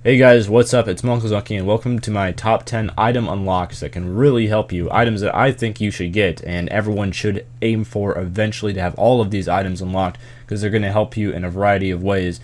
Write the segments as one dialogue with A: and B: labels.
A: Hey guys, what's up? It's munclesonkey and welcome to my top 10 item unlocks that can really help you. Items that I think you should get and everyone should aim for eventually to have all of these items unlocked because they're going to help you in a variety of ways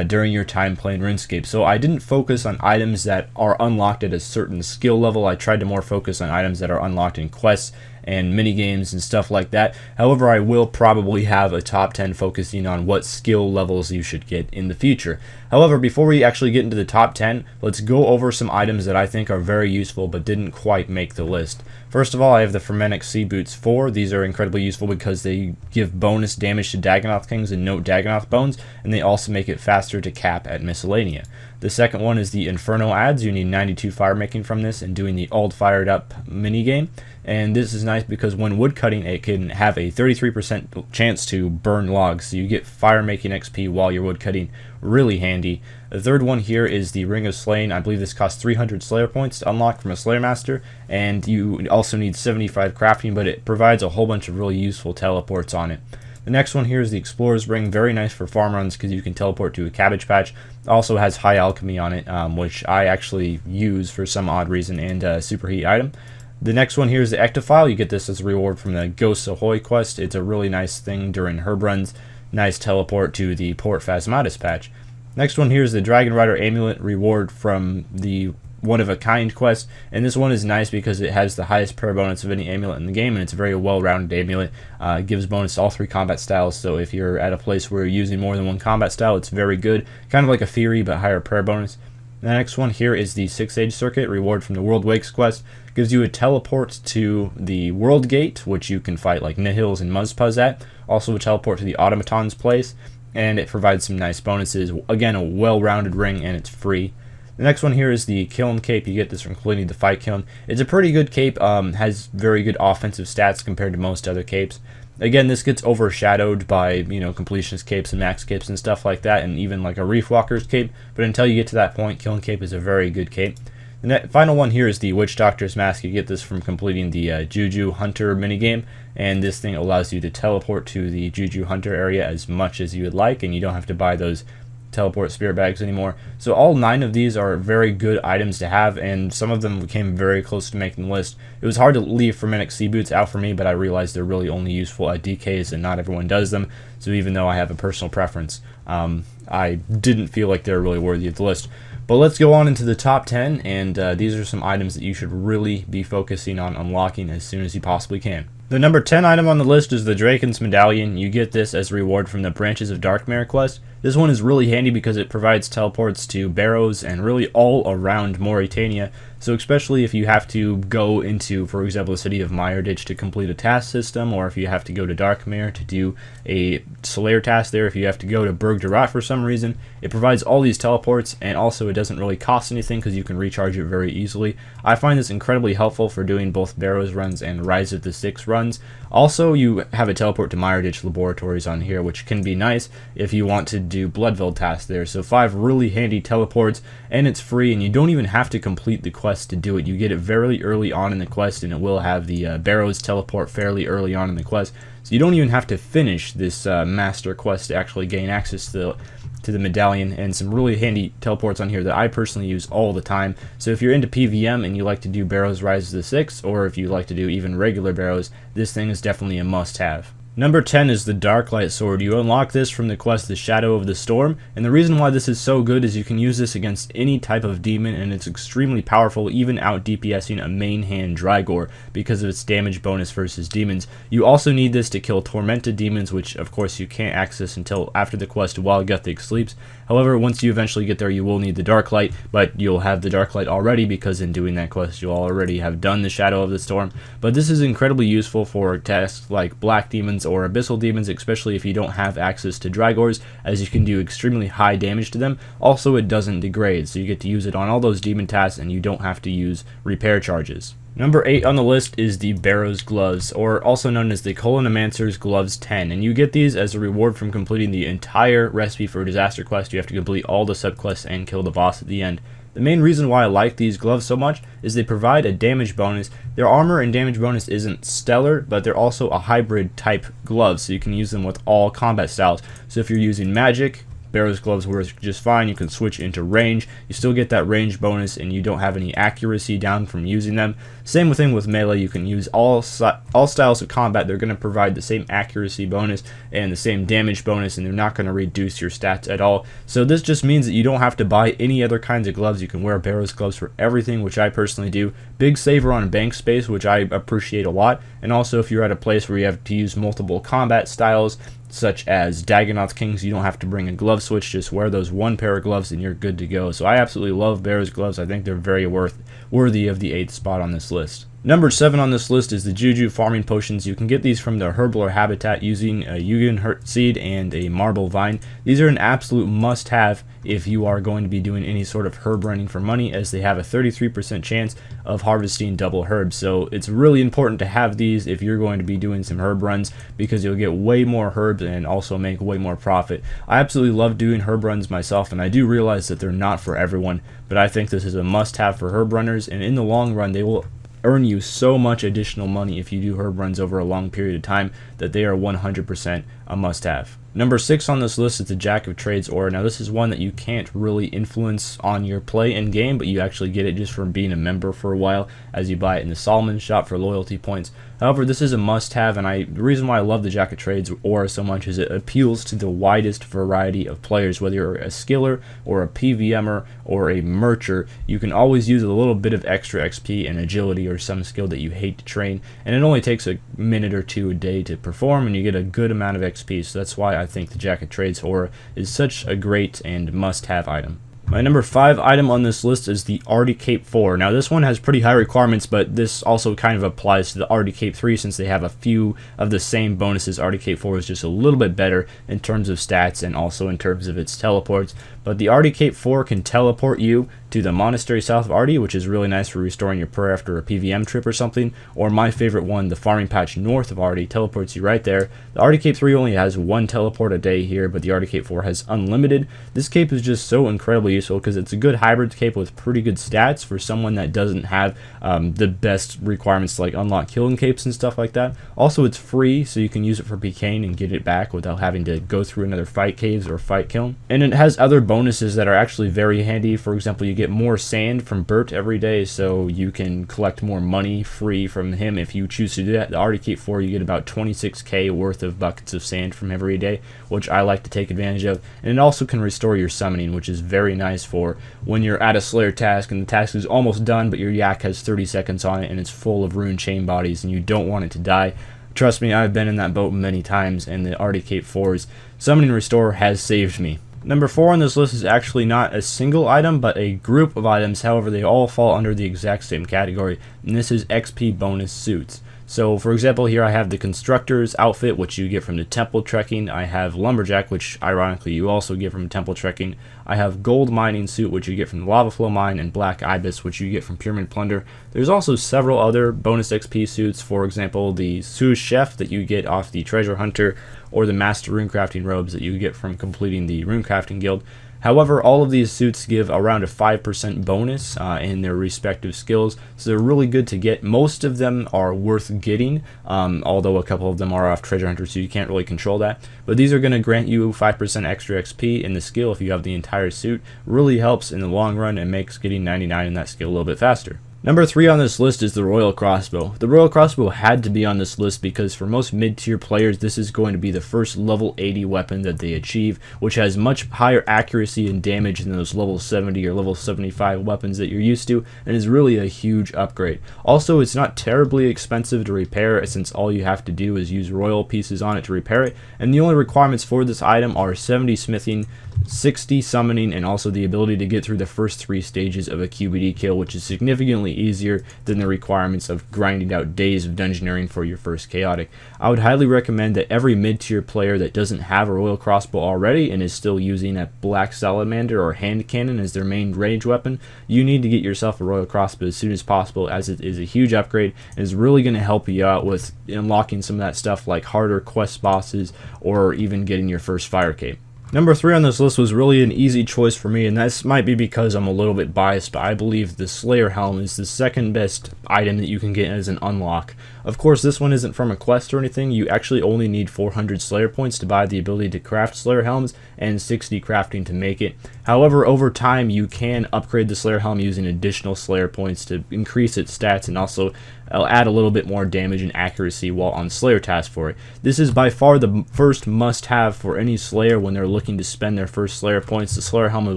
A: during your time playing Runescape. So I didn't focus on items that are unlocked at a certain skill level. I tried to more focus on items that are unlocked in quests and mini games and stuff like that. However, I will probably have a top 10 focusing on what skill levels you should get in the future. However, before we actually get into the top 10, let's go over some items that I think are very useful but didn't quite make the list. First of all, I have the Fremennik Sea Boots 4. These are incredibly useful because they give bonus damage to Dagannoth Kings and note Dagannoth bones, and they also make it faster to cap at Miscellanea. The second one is the Inferno Adds. You need 92 fire making from this and doing the Old Fired Up minigame. And this is nice because when woodcutting, it can have a 33% chance to burn logs, so you get fire making XP while you're woodcutting. Really handy. The third one here is the Ring of Slaying. I believe this costs 300 Slayer points to unlock from a Slayer Master, and you also need 75 crafting, but it provides a whole bunch of really useful teleports on it. The next one here is the Explorer's Ring. Very nice for farm runs because you can teleport to a cabbage patch. Also has high alchemy on it, which I actually use for some odd reason, and a superheat item. The next one here is the Ectophile. You get this as a reward from the Ghosts Ahoy quest. It's a really nice thing during herb runs. Nice teleport to the Port Phasmatis patch. Next one here is the Dragon Rider Amulet reward from the One of a Kind quest, and this one is nice because it has the highest prayer bonus of any amulet in the game, and it's a very well-rounded amulet. It gives bonus to all three combat styles, so if you're at a place where you're using more than one combat style, it's very good. Kind of like a Theory, but higher prayer bonus. The next one here is the Six Age Circuit reward from the World Wakes quest. It gives you a teleport to the World Gate, which you can fight like Nihils and Muzzpuzz at. Also a teleport to the Automaton's place, and it provides some nice bonuses. Again, a well-rounded ring, and it's free. The next one here is the Kiln Cape. You get this from completing the Fight Kiln. It's a pretty good cape, has very good offensive stats compared to most other capes. Again, this gets overshadowed by, completionist capes and max capes and stuff like that, and even like a Reef Walker's cape, but until you get to that point, Kiln Cape is a very good cape. The final one here is the Witch Doctor's Mask. You get this from completing the Juju Hunter minigame, and this thing allows you to teleport to the Juju Hunter area as much as you would like, and you don't have to buy those teleport spirit bags anymore. So all 9 of these are very good items to have, and some of them came very close to making the list. It was hard to leave Fremennik Sea Boots out for me, but I realized they're really only useful at DKs and not everyone does them, so even though I have a personal preference, I didn't feel like they're really worthy of the list. But let's go on into the top 10, and these are some items that you should really be focusing on unlocking as soon as you possibly can. The number 10 item on the list is the Draken's Medallion. You get this as a reward from the Branches of Darkmare quest. This one is really handy because it provides teleports to Barrows and really all around Mauritania. So especially if you have to go into, for example, the city of Meyerditch to complete a task system, or if you have to go to Darkmare to do a Slayer task there, if you have to go to Berg de Rot for some reason, it provides all these teleports, and also it doesn't really cost anything because you can recharge it very easily. I find this incredibly helpful for doing both Barrows runs and Rise of the Six runs. Also, you have a teleport to Meyerditch Laboratories on here, which can be nice if you want to do Bloodveld tasks there. So 5 really handy teleports, and it's free, and you don't even have to complete the quest to do it. You get it very early on in the quest, and it will have the Barrows teleport fairly early on in the quest. So you don't even have to finish this master quest to actually gain access to the medallion, and some really handy teleports on here that I personally use all the time. So if you're into PVM and you like to do Barrows Rise of the Six, or if you like to do even regular Barrows, this thing is definitely a must-have. Number 10 is the Darklight Sword. You unlock this from the quest The Shadow of the Storm, and the reason why this is so good is you can use this against any type of demon, and it's extremely powerful, even out DPSing a main hand Drygor because of its damage bonus versus demons. You also need this to kill tormented demons, which of course you can't access until after the quest while Guthix sleeps. However, once you eventually get there, you will need the Darklight, but you'll have the Darklight already because in doing that quest you'll already have done the Shadow of the Storm. But this is incredibly useful for tasks like Black Demons or Abyssal Demons, especially if you don't have access to Drygors, as you can do extremely high damage to them. Also, it doesn't degrade, so you get to use it on all those demon tasks and you don't have to use repair charges. Number 8 on the list is the Barrows Gloves, or also known as the Colonimancer's Gloves 10, and you get these as a reward from completing the entire Recipe for Disaster quest. You have to complete all the subquests and kill the boss at the end. The main reason why I like these gloves so much is they provide a damage bonus. Their armor and damage bonus isn't stellar, but they're also a hybrid type glove, so you can use them with all combat styles. So if you're using magic, Barrows Gloves works just fine. You can switch into range. You still get that range bonus, and you don't have any accuracy down from using them. Same thing with melee. You can use all styles of combat. They're going to provide the same accuracy bonus and the same damage bonus, and they're not going to reduce your stats at all. So this just means that you don't have to buy any other kinds of gloves. You can wear Barrows Gloves for everything, which I personally do. Big saver on bank space, which I appreciate a lot. And also, if you're at a place where you have to use multiple combat styles, such as Dagonoth Kings, you don't have to bring a glove switch. Just wear those one pair of gloves and you're good to go. So I absolutely love Barrows Gloves. I think they're very worthy of the 8th spot on this list. Number 7 on this list is the Juju farming potions. You can get these from the Herbler habitat using a Yugen seed and a marble vine. These are an absolute must-have if you are going to be doing any sort of herb running for money, as they have a 33% chance of harvesting double herbs. So it's really important to have these if you're going to be doing some herb runs, because you'll get way more herbs and also make way more profit. I absolutely love doing herb runs myself, and I do realize that they're not for everyone, but I think this is a must-have for herb runners, and in the long run they will earn you so much additional money if you do herb runs over a long period of time that they are 100% a must-have. Number 6 on this list is the Jack of Trades aura. Now this is one that you can't really influence on your play in game, but you actually get it just from being a member for a while, as you buy it in the Solomon shop for loyalty points. However, this is a must-have, and the reason why I love the Jack of Trades aura so much is it appeals to the widest variety of players. Whether you're a skiller or a PVMer or a mercher, you can always use a little bit of extra XP and agility or some skill that you hate to train, and it only takes a minute or two a day to perform, and you get a good amount of XP. So that's why I think the Jack of Trades aura is such a great and must-have item. My number 5 item on this list is the Arty Cape 4. Now this one has pretty high requirements, but this also kind of applies to the Arty Cape 3 since they have a few of the same bonuses. Arty Cape 4 is just a little bit better in terms of stats and also in terms of its teleports. But the Arty Cape 4 can teleport you to the monastery south of Arty, which is really nice for restoring your prayer after a PVM trip or something. Or my favorite one, the farming patch north of Arty, teleports you right there. The Arty Cape 3 only has 1 teleport a day here, but the Arty Cape 4 has unlimited. This cape is just so incredibly useful because it's a good hybrid cape with pretty good stats for someone that doesn't have the best requirements to like unlock killing capes and stuff like that. Also, it's free, so you can use it for PKing and get it back without having to go through another fight caves or fight kiln. And it has other bonuses that are actually very handy. For example, you get more sand from Bert every day, so you can collect more money free from him if you choose to do that. The Arty Cape 4, you get about 26k worth of buckets of sand from every day, which I like to take advantage of. And it also can restore your summoning, which is very nice for when you're at a Slayer task and the task is almost done, but your yak has 30 seconds on it and it's full of rune chain bodies and you don't want it to die. Trust me, I've been in that boat many times, and the Arty Cape 4's summoning restore has saved me. Number 4 on this list is actually not a single item, but a group of items. However, they all fall under the exact same category, and this is XP bonus suits. So, for example, here I have the Constructor's outfit, which you get from the Temple Trekking. I have Lumberjack, which ironically you also get from Temple Trekking. I have Gold Mining Suit, which you get from the Lava Flow Mine, and Black Ibis, which you get from Pyramid Plunder. There's also several other bonus XP suits, for example, the Sous Chef that you get off the Treasure Hunter, or the Master Runecrafting Robes that you get from completing the Runecrafting Guild. However, all of these suits give around a 5% bonus in their respective skills, so they're really good to get. Most of them are worth getting, although a couple of them are off Treasure Hunter, so you can't really control that. But these are going to grant you 5% extra XP in the skill if you have the entire suit. Really helps in the long run and makes getting 99 in that skill a little bit faster. Number 3 on this list is the Royal Crossbow. The Royal Crossbow had to be on this list because for most mid-tier players, this is going to be the first level 80 weapon that they achieve, which has much higher accuracy and damage than those level 70 or level 75 weapons that you're used to, and is really a huge upgrade. Also, it's not terribly expensive to repair, since all you have to do is use royal pieces on it to repair it, and the only requirements for this item are 70 smithing, 60 summoning, and also the ability to get through the first 3 stages of a QBD kill, which is significantly easier than the requirements of grinding out days of dungeoneering for your first chaotic. I would highly recommend that every mid-tier player that doesn't have a Royal Crossbow already and is still using a Black Salamander or hand cannon as their main range weapon, you need to get yourself a Royal Crossbow as soon as possible, as it is a huge upgrade and is really going to help you out with unlocking some of that stuff like harder quest bosses or even getting your first fire cape. Number 3 on this list was really an easy choice for me, and this might be because I'm a little bit biased, but I believe the Slayer Helm is the second best item that you can get as an unlock. Of course, this one isn't from a quest or anything. You actually only need 400 Slayer points to buy the ability to craft Slayer Helms and 60 crafting to make it. However, over time, you can upgrade the Slayer Helm using additional Slayer points to increase its stats and also add a little bit more damage and accuracy while on Slayer task for it. This is by far the first must-have for any Slayer when they're looking to spend their first Slayer points. The Slayer Helm is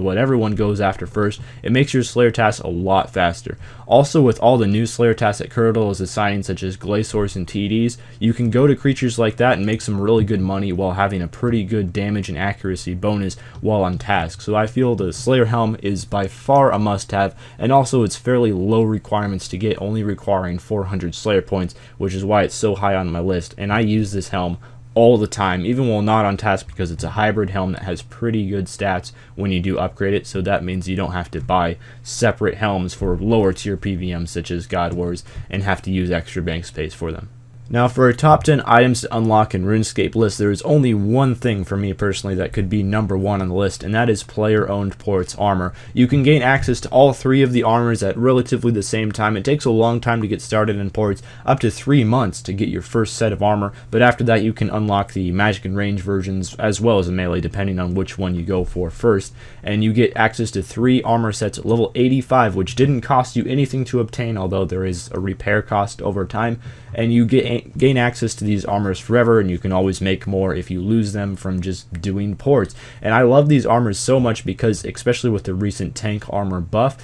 A: what everyone goes after first. It makes your Slayer tasks a lot faster. Also, with all the new Slayer tasks that Curdle is assigning, such as Glaciers and TDs, you can go to creatures like that and make some really good money while having a pretty good damage and accuracy bonus while on task. So I feel the Slayer Helm is by far a must-have, and also it's fairly low requirements to get, only requiring 400 Slayer points, which is why it's so high on my list. And I use this helm all the time, even while not on task, because it's a hybrid helm that has pretty good stats when you do upgrade it. So that means you don't have to buy separate helms for lower tier PVMs such as God Wars and have to use extra bank space for them. Now, for a top 10 items to unlock in RuneScape list, there is only one thing for me personally that could be number 1 on the list, and that is player-owned Port's armor. You can gain access to all 3 of the armors at relatively the same time. It takes a long time to get started in Ports, up to 3 months to get your first set of armor, but after that you can unlock the magic and range versions as well as a melee, depending on which one you go for first. And you get access to 3 armor sets at level 85, which didn't cost you anything to obtain, although there is a repair cost over time. And you gain access to these armors forever, and you can always make more if you lose them from just doing ports. And I love these armors so much because, especially with the recent tank armor buff,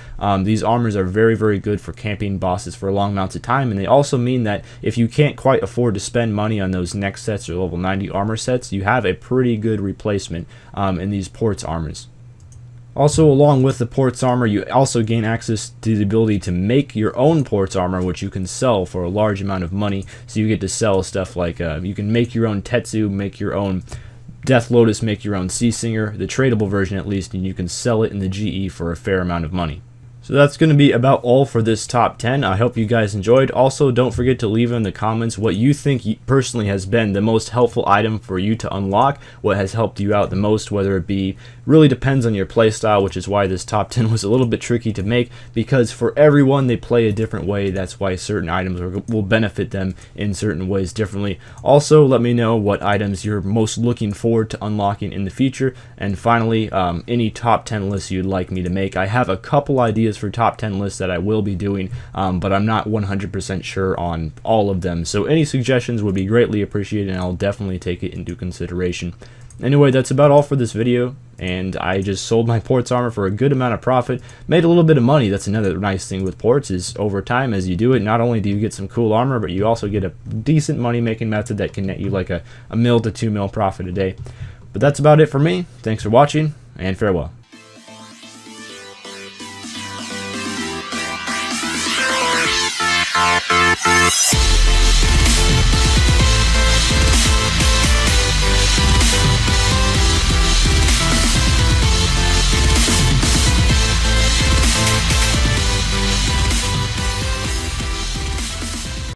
A: these armors are very, very good for camping bosses for long amounts of time. And they also mean that if you can't quite afford to spend money on those next sets or level 90 armor sets, you have a pretty good replacement in these ports armors. Also, along with the Port's armor, you also gain access to the ability to make your own Port's armor, which you can sell for a large amount of money. So you get to sell stuff like, you can make your own Tetsu, make your own Death Lotus, make your own Sea Singer, the tradable version at least, and you can sell it in the GE for a fair amount of money. So that's going to be about all for this top 10. I hope you guys enjoyed. Also, don't forget to leave in the comments what you think personally has been the most helpful item for you to unlock, what has helped you out the most, whether it be, really depends on your playstyle, which is why this top 10 was a little bit tricky to make, because for everyone they play a different way. That's why certain items will benefit them in certain ways differently. Also, let me know what items you're most looking forward to unlocking in the future. And finally, any top 10 lists you'd like me to make. I have a couple ideas for top 10 lists that I will be doing, but I'm not 100% sure on all of them. So any suggestions would be greatly appreciated, and I'll definitely take it into consideration. Anyway, that's about all for this video, and I just sold my Port's armor for a good amount of profit, made a little bit of money. That's another nice thing with Ports, is over time as you do it, not only do you get some cool armor, but you also get a decent money making method that can net you like a mil to 2 mil profit a day. But that's about it for me. Thanks for watching, and farewell.